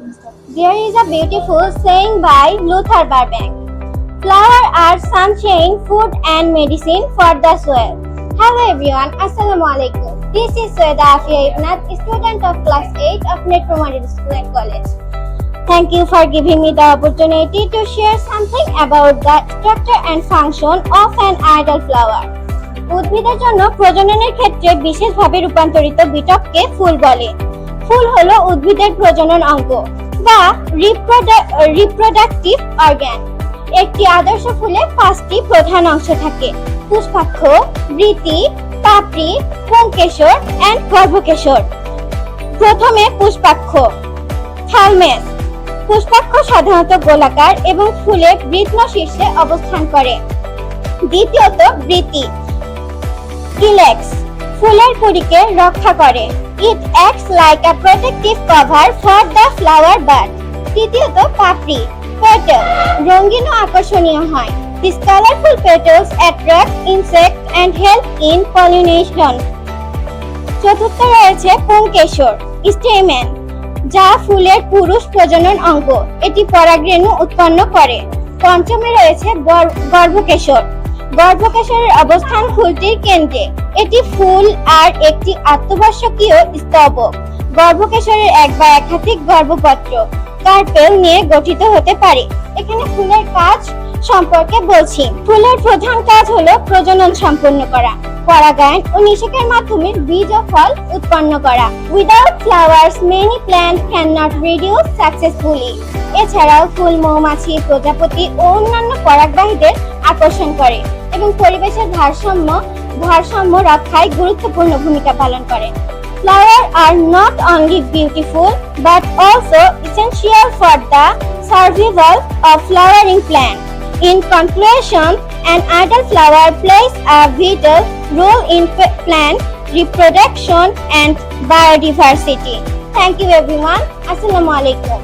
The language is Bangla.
There is a beautiful saying by Luther Burbank. Flowers are sunshine, food and medicine for the soul. Hello everyone, Assalamu alaikum. This is Sweda Afia Ibnat, student of class 8 of Metro Model School and College. Thank you for giving me the opportunity to share something about the structure and function of an idle flower. উদ্ভিদের জন্য প্রজননের ক্ষেত্রে বিশেষভাবে রূপান্তরিত বিটককে ফুল বলে। ফুল হলো উদ্ভিদের প্রজনন অঙ্গ বা রিপ্রোডাক্টিভ অর্গান। একটি আদর্শ ফুলে 5টি প্রধান অংশ থাকে: পুষ্পাক্ষ, বৃতি, পাপড়ি, পুংকেশর এন্ড গর্ভকেশর। প্রথমে পুষ্পাক্ষ, থালমেস। পুষ্পাক্ষ সাধারণত গোলাকার এবং ফুলের বৃত্ত শীর্ষে অবস্থান করে। দ্বিতীয়ত বৃতি, ইলেক্স। ফুলের কুড়িকে রক্ষা করে। It acts like a protective cover for the flower bud. তৃতীয়ত পাপড়ি, পেটাল। রঙিন ও আকর্ষণীয় হয়। These colorful petals attract insects and help in pollination. চতুর্থ রয়েছে পুংকেশর, স্টেমেন, যা ফুলের পুরুষ প্রজনন অঙ্গ। এটি পরাগরেণু উৎপন্ন করে। পঞ্চমে রয়েছে গর্ভকেশর। গর্ভকেশরের অবস্থান ফুলটির কেন্দ্রে। এটি ফুল আর একটি আত্মবর্ষকীয় স্তবক। গর্ভকেশরের এক বা একাধিক গর্ভপত্র কার্পেল নিয়ে গঠিত হতে পারে। এখানে ফুলের কাজ সম্পর্কে বলছি। ফুলের প্রধান কাজ হলো প্রজনন সম্পন্ন করা, পরাগায়ন ও নিষেকের মাধ্যমে বীজ ও ফল উৎপন্ন করা। Without flowers many plant can not reduce successfully. এছাড়াও ফুল মৌমাছি, প্রজাপতি ও অন্যান্য পরাগবাহীদের আকর্ষণ করে এবং পরিবেশের ভারসাম্য রক্ষায় গুরুত্বপূর্ণ ভূমিকা পালন করে। Flowers are not only beautiful but also essential for the survival of flowering plant. In conclusion, an idle flower plays a vital role in plant reproduction and biodiversity. Thank you everyone. Assalamu alaikum.